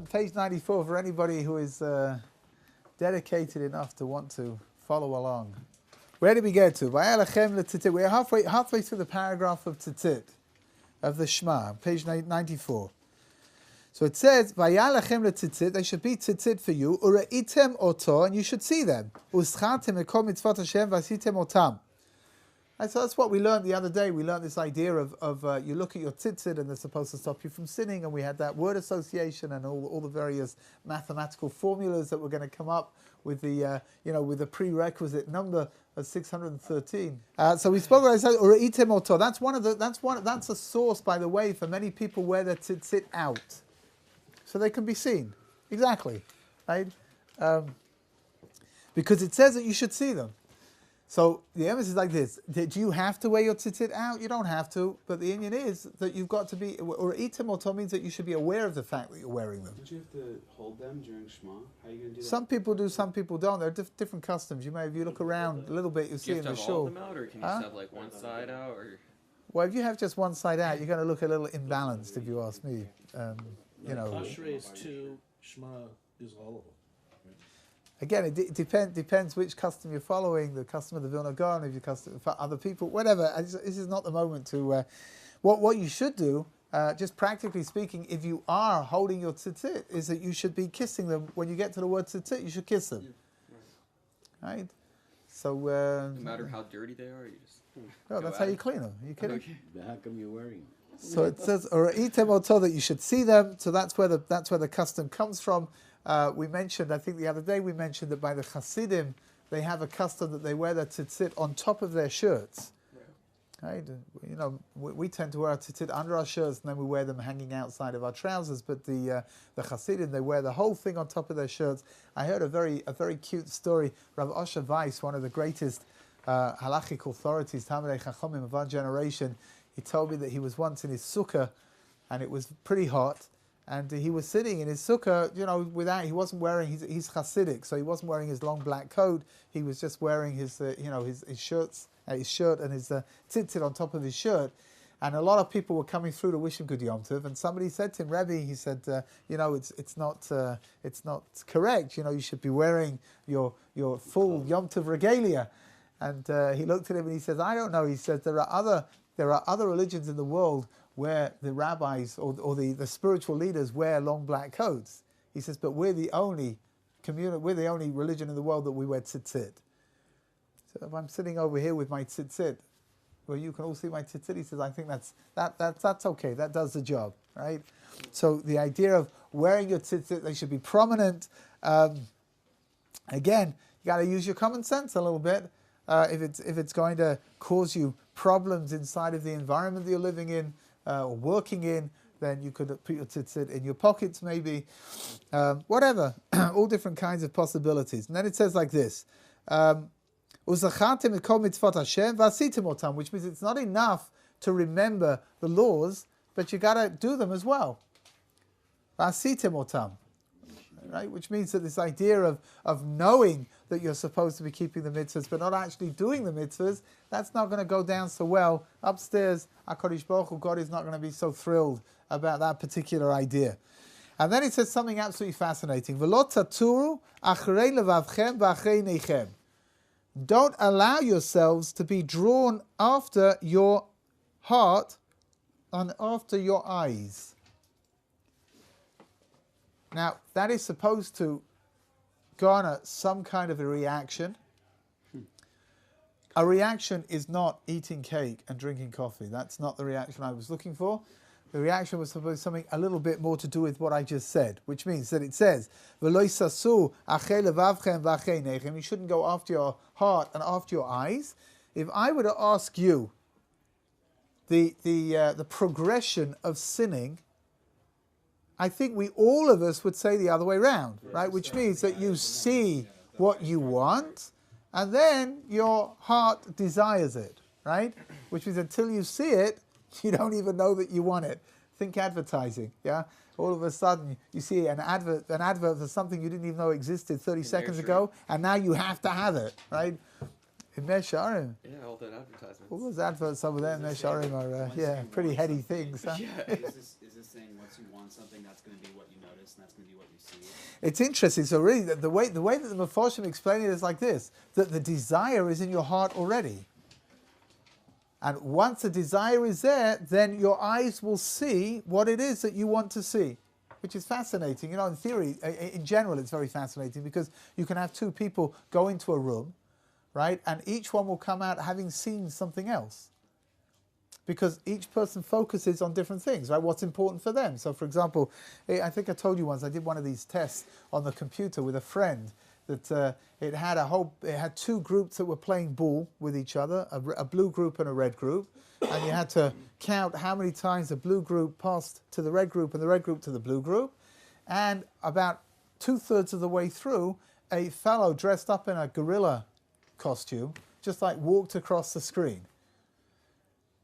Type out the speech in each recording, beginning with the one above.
page 94 for anybody who is dedicated enough to want to follow along. Where did we get to? We're halfway through the paragraph of Tzitzit, of the Shema, page 94. So it says, "Vayalachem letzitzit." They should be tzitzit for you. Ureitem oto, and you should see them. Uschatem ekol mitzvot Hashem vasitem otam. And so that's what we learned the other day. We learned this idea of you look at your tzitzit and they're supposed to stop you from sinning, and we had that word association and all the various mathematical formulas that were going to come up with the with the prerequisite number of 613. So we spoke about Ureitem oto. That's a source, by the way, for many people where their tzitzit out. So they can be seen. Exactly. Right? Because it says that you should see them. So the emphasis is like this. Do you have to wear your tzitzit out? You don't have to. But the Indian is that you've got to be, or item oto means that you should be aware of the fact that you're wearing them. Don't you have to hold them during Shema? How are you going to do that? Some people do, some people don't. There are different customs. If you look around a little bit, you'll see in the shul. Do you have to have all of them out, or can you just have like one side out? Or? Well, if you have just one side out, you're going to look a little imbalanced, if you ask me. Ashrei is 2, Shema is all of them. Again, it depends which custom you're following, the custom of the Vilna Gaon, if you custom for other people, whatever. This is not the moment to... what you should do, just practically speaking, if you are holding your tzitzit, is that you should be kissing them. When you get to the word tzitzit, you should kiss them. Yeah. Right? So... no matter how dirty they are, you just... No, that's how you clean them. Are you kidding? Okay. How come you're wearing them? So it says, or item oto, that you should see them. So that's where the custom comes from. We mentioned, I think the other day, that by the Hasidim, they have a custom that they wear their tzitzit on top of their shirts. Right? We tend to wear our tzitzit under our shirts, and then we wear them hanging outside of our trousers. But the Hasidim, they wear the whole thing on top of their shirts. I heard a very cute story. Rav Osher Weiss, one of the greatest halachic authorities, Talmidei Chachamim of our generation, he told me that he was once in his sukkah, and it was pretty hot, and he was sitting in his sukkah, he wasn't wearing, he's Hasidic, so he wasn't wearing his long black coat. He was just wearing his shirts, his shirt and his tzitzit on top of his shirt. And a lot of people were coming through to wish him good Yom Tov, and somebody said to him, Rabbi, he said, it's not correct. You should be wearing your full Yom Tov regalia. And he looked at him and he says, I don't know. He says there are other religions in the world where the rabbis or the spiritual leaders wear long black coats. He says, but we're the only religion in the world that we wear tzitzit. So if I'm sitting over here with my tzitzit, well, you can all see my tzitzit, he says, I think that's okay. That does the job, right? So the idea of wearing your tzitzit, they should be prominent. Again, you got to use your common sense a little bit. If it's going to cause you problems inside of the environment that you're living in or working in, then you could put your tzitzit in your pockets maybe. Whatever, all different kinds of possibilities. And then it says like this, which means it's not enough to remember the laws, but you got to do them as well. Right? Which means that this idea of knowing that you're supposed to be keeping the mitzvahs but not actually doing the mitzvahs, that's not going to go down so well. Upstairs, HaKadosh Baruch Hu, God is not going to be so thrilled about that particular idea. And then it says something absolutely fascinating. V'lo taturu achrei levavchem v'achrei neichem. Don't allow yourselves to be drawn after your heart and after your eyes. Now, that is supposed to garner some kind of a reaction. A reaction is not eating cake and drinking coffee. That's not the reaction I was looking for. The reaction was supposed to be something a little bit more to do with what I just said, which means that it says, you shouldn't go after your heart and after your eyes. If I were to ask you the progression of sinning, I think all of us would say the other way around, right? Which means that you see what you want, and then your heart desires it, right? Which means until you see it, you don't even know that you want it. Think advertising, yeah? All of a sudden, you see an advert for something you didn't even know existed 30 seconds ago, and now you have to have it, right? In Mesharim. Yeah, all that advertisements. All those adverts over there in Mesharim are, pretty heady things. Huh? Yeah. Is this saying once you want something, that's going to be what you notice, and that's going to be what you see. It's interesting. So really, the way that the Mefarshim explain it is like this: that the desire is in your heart already, and once the desire is there, then your eyes will see what it is that you want to see, which is fascinating. In theory, in general, it's very fascinating because you can have two people go into a room, right, and each one will come out having seen something else. Because each person focuses on different things, right? What's important for them. So, for example, I think I told you once I did one of these tests on the computer with a friend that it had two groups that were playing ball with each other, a blue group and a red group, and you had to count how many times the blue group passed to the red group and the red group to the blue group, and about 2/3 of the way through, a fellow dressed up in a gorilla costume just like walked across the screen.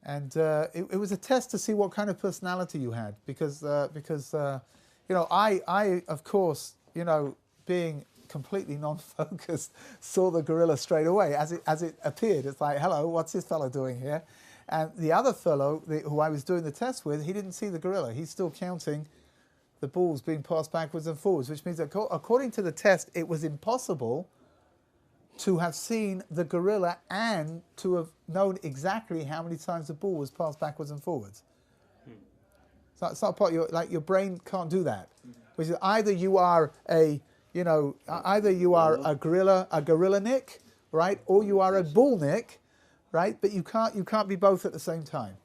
And it was a test to see what kind of personality you had, because I of course, being completely non-focused, saw the gorilla straight away as it appeared. It's like, hello, what's this fellow doing here? And the other fellow who I was doing the test with, he didn't see the gorilla. He's still counting the balls being passed backwards and forwards, which means that according to the test, it was impossible to have seen the gorilla and to have known exactly how many times the ball was passed backwards and forwards. So it's not part of your brain can't do that. Which is either you are a gorilla Nick, right, or you are a bull Nick, right? But you can't be both at the same time.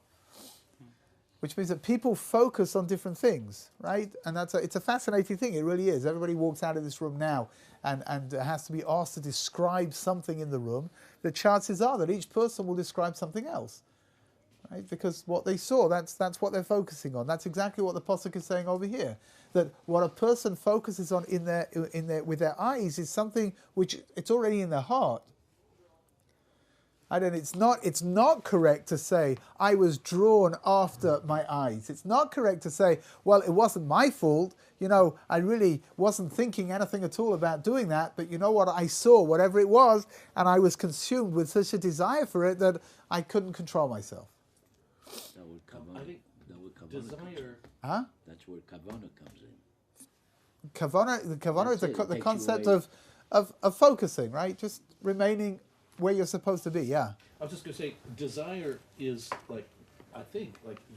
Which means that people focus on different things, right? And it's a fascinating thing. It really is. Everybody walks out of this room now and has to be asked to describe something in the room. The chances are that each person will describe something else, right? Because what they saw, that's what they're focusing on. That's exactly what the Pasuk is saying over here. That what a person focuses on with their eyes is something which it's already in their heart. And it's not correct to say, I was drawn after my eyes. It's not correct to say, well, it wasn't my fault. I really wasn't thinking anything at all about doing that. But you know what? I saw whatever it was, and I was consumed with such a desire for it that I couldn't control myself. That would kavana. I think desire. Huh? That's where kavana comes in. Kavana is the Takes concept you away. of focusing, right? Just remaining where you're supposed to be, yeah. I was just going to say, desire is I think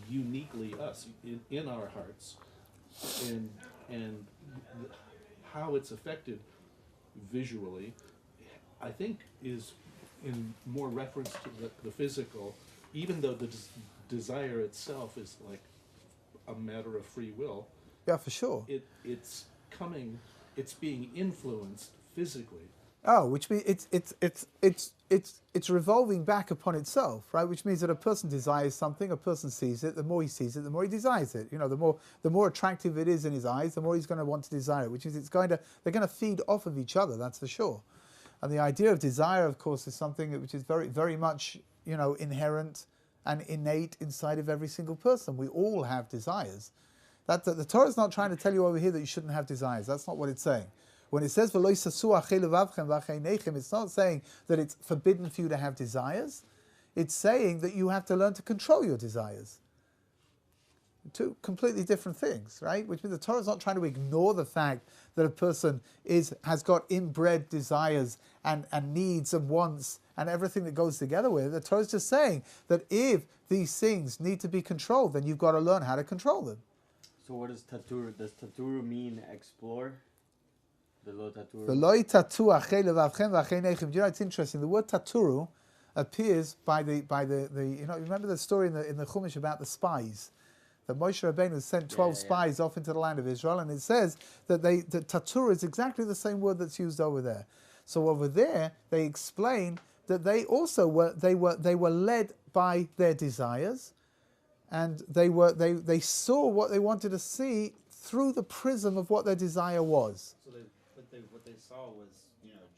uniquely us in our hearts, and how it's affected visually, I think is in more reference to the physical, even though the desire itself is like a matter of free will. Yeah, for sure. It's being influenced physically. Oh, which means it's revolving back upon itself, right? Which means that a person desires something, a person sees it. The more he sees it, the more he desires it. The more attractive it is in his eyes, the more he's going to want to desire it. Which is they're going to feed off of each other. That's for sure. And the idea of desire, of course, is something which is very, very much inherent and innate inside of every single person. We all have desires. The Torah is not trying to tell you over here that you shouldn't have desires. That's not what it's saying. When it says "V'lo yisasu achei levavchem v'acheinechem," it's not saying that it's forbidden for you to have desires. It's saying that you have to learn to control your desires. Two completely different things, right? Which means the Torah is not trying to ignore the fact that a person has got inbred desires and needs and wants and everything that goes together with it. The Torah is just saying that if these things need to be controlled, then you've got to learn how to control them. So what does tatur? Does tatur mean explore? V'lo tatu achei levavchem v'acheinechem. Do you know, it's interesting. The word taturu appears by the remember the story in the Chumash about the spies, that Moshe Rabbeinu sent 12 spies off into the land of Israel, and it says that tatur is exactly the same word that's used over there. So over there they explain that they also were led by their desires, and they saw what they wanted to see through the prism of what their desire was. So what they saw was,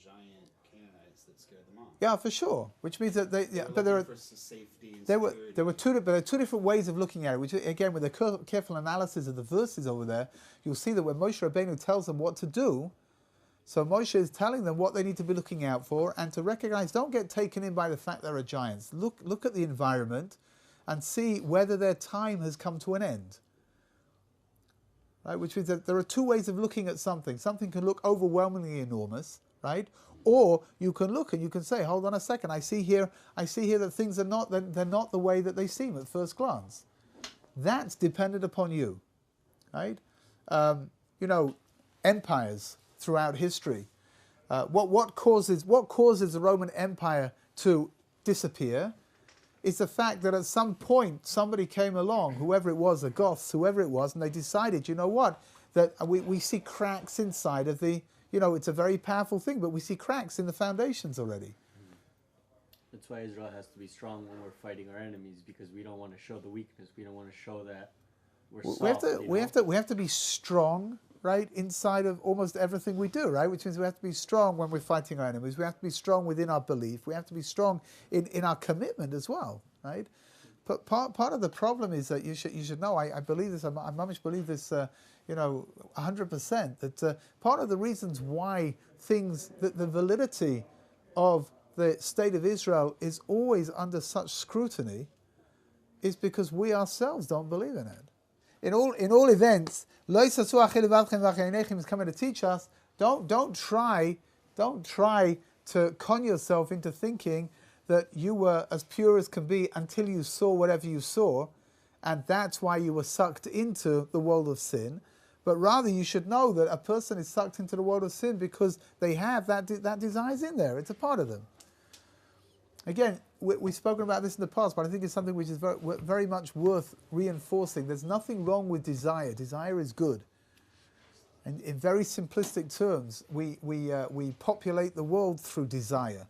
giant Canaanites that scared them off. Yeah, for sure. Which means that but there were two different ways of looking at it. Which again, with a careful analysis of the verses over there, you'll see that when Moshe Rabbeinu tells them what to do, so Moshe is telling them what they need to be looking out for and to recognize. Don't get taken in by the fact there are giants. Look at the environment, and see whether their time has come to an end. right? Which means that there are two ways of looking at something. Something can look overwhelmingly enormous, right? Or you can look and you can say, hold on a second, I see here that things are not, they're not the way that they seem at first glance. That's dependent upon you, right? Empires throughout history. What causes the Roman Empire to disappear is the fact that at some point somebody came along, whoever it was, the Goths, whoever it was, and they decided, you know what, that we see cracks inside of the, it's a very powerful thing, but we see cracks in the foundations already. That's why Israel has to be strong when we're fighting our enemies, because we don't want to show the weakness. We don't want to show that we're soft. We have to be strong, right, inside of almost everything we do, right? Which means we have to be strong when we're fighting our enemies. We have to be strong within our belief. We have to be strong in our commitment as well, right? But part of the problem is that you should know. I believe this. I mamish believe this. 100%. That part of the reasons why the validity of the state of Israel is always under such scrutiny is because we ourselves don't believe in it. In all events, is coming to teach us, don't try to con yourself into thinking that you were as pure as can be until you saw whatever you saw, and that's why you were sucked into the world of sin. But rather you should know that a person is sucked into the world of sin because they have that desire's in there. It's a part of them. Again, we've spoken about this in the past, but I think it's something which is very, very much worth reinforcing. There's nothing wrong with desire. Desire is good. And in very simplistic terms, we populate the world through desire,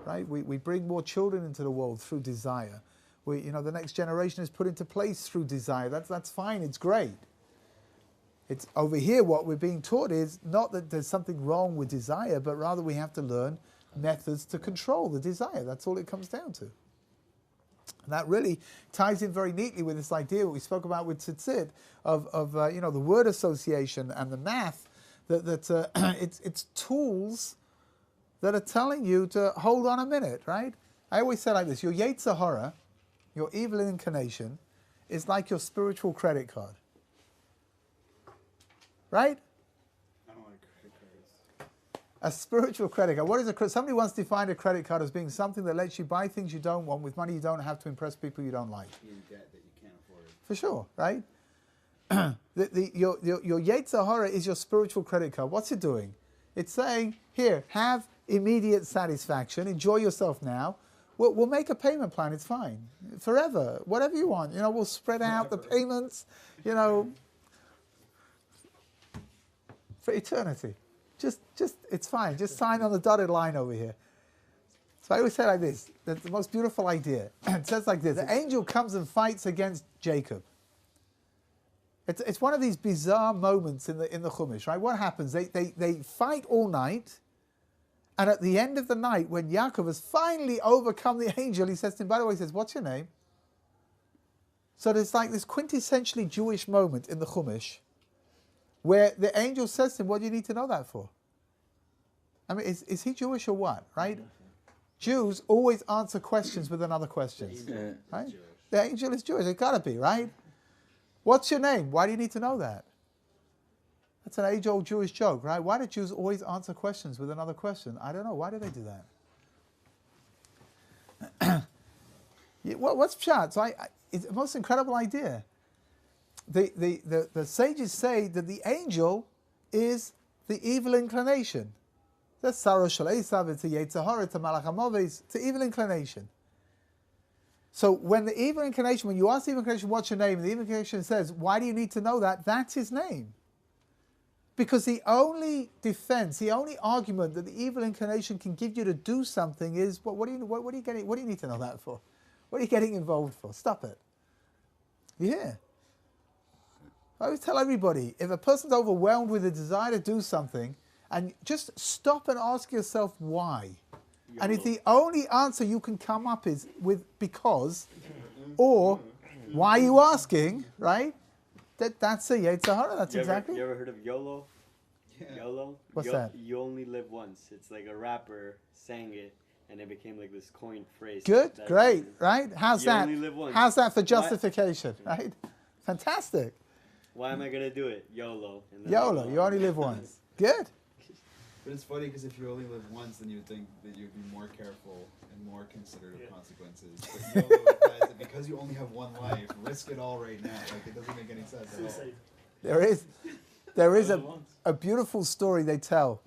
right? We bring more children into the world through desire. The next generation is put into place through desire. That's fine. It's great. It's over here what we're being taught is not that there's something wrong with desire, but rather we have to learn methods to control the desire. That's all it comes down to. And that really ties in very neatly with this idea we spoke about with tzitzit of the word association and the math. That it's tools that are telling you to hold on a minute, right? I always say like this: your Yetzer Hara, your evil inclination, is like your spiritual credit card, right? A spiritual credit card. What is somebody once defined a credit card as being something that lets you buy things you don't want with money you don't have to impress people you don't like. In debt that you can't afford. For sure, right? Your Yetzer Hara is your spiritual credit card. What's it doing? It's saying, here, have immediate satisfaction. Enjoy yourself now. We'll make a payment plan. It's fine. Forever. Whatever you want. We'll spread out the payments, for eternity. Just it's fine. Just sign on the dotted line over here. So I always say like this, that's the most beautiful idea. It says like this: the angel comes and fights against Jacob. It's one of these bizarre moments in the Chumash, right? What happens? They fight all night, and at the end of the night, when Yaakov has finally overcome the angel, he says to him, by the way, he says, what's your name? So there's like this quintessentially Jewish moment in the Chumash where the angel says to him, what do you need to know that for? I mean, is he Jewish or what, right? Jews always answer questions with another question, right? The angel is Jewish, it's got to be, right? What's your name? Why do you need to know that? That's an age-old Jewish joke, right? Why do Jews always answer questions with another question? I don't know. Why do they do that? What's pshat? So it's the most incredible idea. The sages say that the angel is the evil inclination. That's Sarah Shal Esav, it's a Yetzer Hara, it's a Malach HaMoves, it's an evil inclination. So when the evil inclination, when you ask the evil inclination, what's your name, and the evil inclination says, why do you need to know that? That's his name. Because the only defense, the only argument that the evil inclination can give you to do something is, what do you need to know that for? What are you getting involved for? Stop it. Yeah. I always tell everybody, if a person's overwhelmed with a desire to do something, and just stop and ask yourself why. And if the only answer you can come up is with because, or why are you asking, right? That's a Yetzer Hara, that's exactly. You ever heard of YOLO? Yeah. YOLO? What's that? You only live once. It's like a rapper sang it, and it became like this coined phrase. Good, great, right? How's You that? only live once. How's that for justification, right? Fantastic. Why am I gonna do it? YOLO. And then YOLO, you only live once. Good. But it's funny because if you only live once, then you would think that you'd be more careful and more considerate of consequences. But YOLO implies that because you only have one life, risk it all right now. Like, it doesn't make any sense at all. There is a beautiful story they tell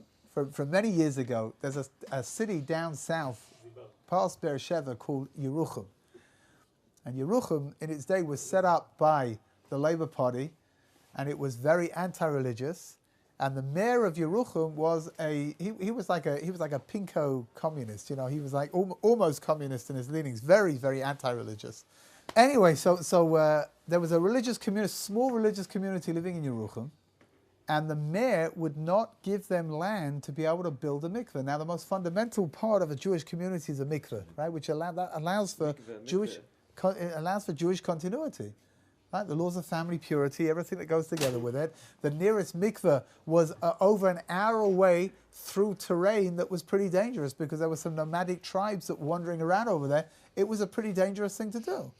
from many years ago. There's a city down south past Beersheba called Yerucham. And Yerucham in its day was set up by the Labour Party, and it was very anti-religious. And the mayor of Yerucham was he was like a pinko communist, you know. He was like almost communist in his leanings, very, very anti-religious. Anyway, so there was a religious community, small religious community living in Yerucham, and the mayor would not give them land to be able to build a mikveh. Now, the most fundamental part of a Jewish community is a mikveh, right, which allows for Jewish continuity. Right? The laws of family purity, everything that goes together with it. The nearest mikveh was over an hour away through terrain that was pretty dangerous because there were some nomadic tribes that were wandering around over there. It was a pretty dangerous thing to do.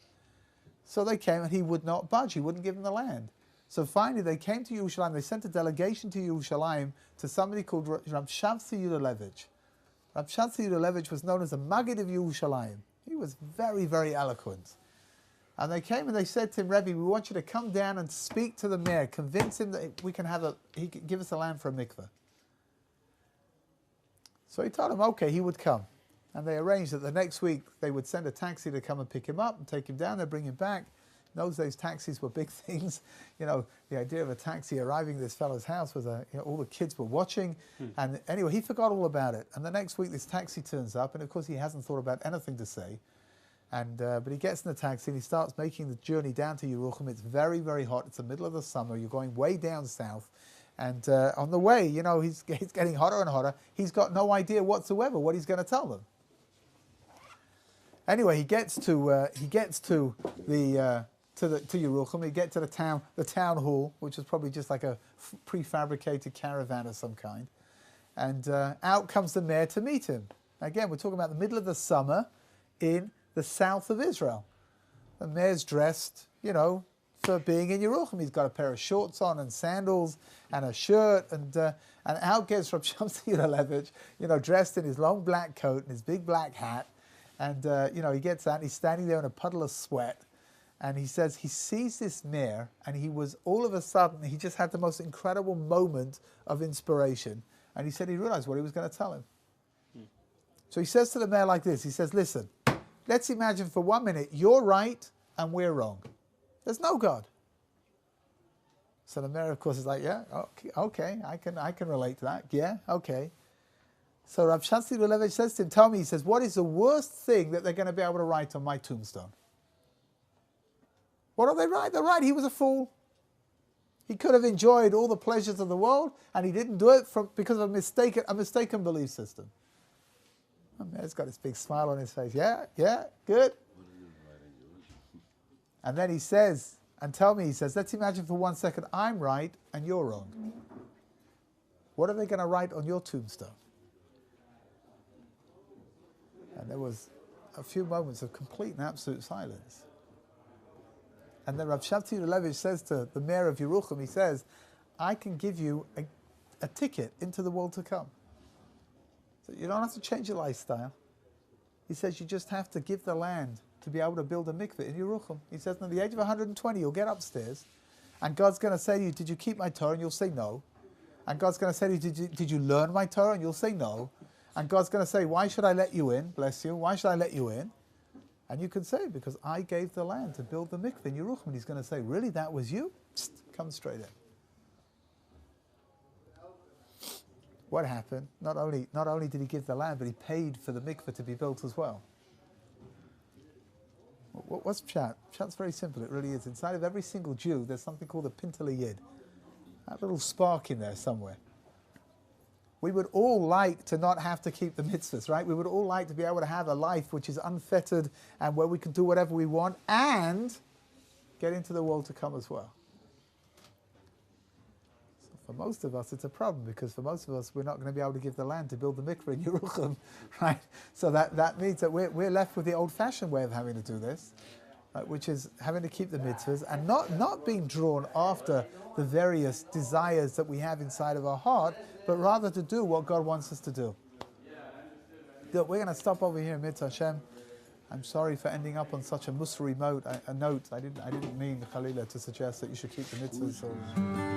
So they came and he would not budge. He wouldn't give them the land. So finally they came to Yerushalayim. They sent a delegation to Yerushalayim to somebody called Rabbi Yudalevich. Rabbi Yudalevich was known as the Maggid of Yerushalayim. He was very, very eloquent. And they came and they said to him, Rabbi, we want you to come down and speak to the mayor, convince him that he could give us the land for a mikveh. So he told them, okay, he would come. And they arranged that the next week they would send a taxi to come and pick him up and take him down there, bring him back. In those days, taxis were big things. You know, the idea of a taxi arriving at this fellow's house was, all the kids were watching. And anyway, he forgot all about it. And the next week, this taxi turns up, and of course, he hasn't thought about anything to say. And but he gets in the taxi and he starts making the journey down to Yerucham. It's very, very hot. It's the middle of the summer. You're going way down south. And on the way, you know, he's getting hotter and hotter. He's got no idea whatsoever what he's going to tell them. Anyway, he gets to Yerucham. He gets to the town hall, which is probably just like a prefabricated caravan of some kind. And out comes the mayor to meet him. Again, we're talking about the middle of the summer in the south of Israel. The mayor's dressed, you know, for being in Yerucham. He's got a pair of shorts on and sandals and a shirt, and out gets Rabbi Yudalevich, you know, dressed in his long black coat and his big black hat, and you know, he gets out and he's standing there in a puddle of sweat, and he says he sees this mayor, and he was all of a sudden, he just had the most incredible moment of inspiration, and he said he realized what he was going to tell him. So he says to the mayor like this, he says, listen, let's imagine for 1 minute you're right and we're wrong. There's no God. So the mayor, of course, is like, yeah, okay, I can relate to that. Yeah, okay. So Rav Shansi Lulevich says to him, tell me, he says, what is the worst thing that they're going to be able to write on my tombstone? What do they write? They write he was a fool. He could have enjoyed all the pleasures of the world, and he didn't do it because of a mistaken belief system. The mayor's got this big smile on his face. Yeah, good. And then he says, let's imagine for 1 second I'm right and you're wrong. What are they going to write on your tombstone? And there was a few moments of complete and absolute silence. And then Rav Shabtai Levich says to the mayor of Yerucham, he says, I can give you a ticket into the world to come. So you don't have to change your lifestyle. He says you just have to give the land to be able to build a mikveh in Yerucham. He says, at the age of 120, you'll get upstairs, and God's going to say to you, did you keep my Torah? And you'll say no. And God's going to say to you, did you learn my Torah? And you'll say no. And God's going to say, why should I let you in? Bless you. Why should I let you in? And you can say, because I gave the land to build the mikveh in Yerucham. And he's going to say, really, that was you? Psst, come straight in. What happened? Not only did he give the land, but he paid for the mikveh to be built as well. What's Pshat? Pshat's very simple, it really is. Inside of every single Jew, there's something called a Pintele Yid. That little spark in there somewhere. We would all like to not have to keep the mitzvahs, right? We would all like to be able to have a life which is unfettered and where we can do whatever we want and get into the world to come as well. For most of us, it's a problem because for most of us, we're not going to be able to give the land to build the mikveh in Yerucham, right? So that means that we're left with the old-fashioned way of having to do this, which is having to keep the mitzvahs and not being drawn after the various desires that we have inside of our heart, but rather to do what God wants us to do. Look, we're going to stop over here in Mitzvah Hashem. I'm sorry for ending up on such a musri note. I didn't mean, Khalila, to suggest that you should keep the mitzvahs.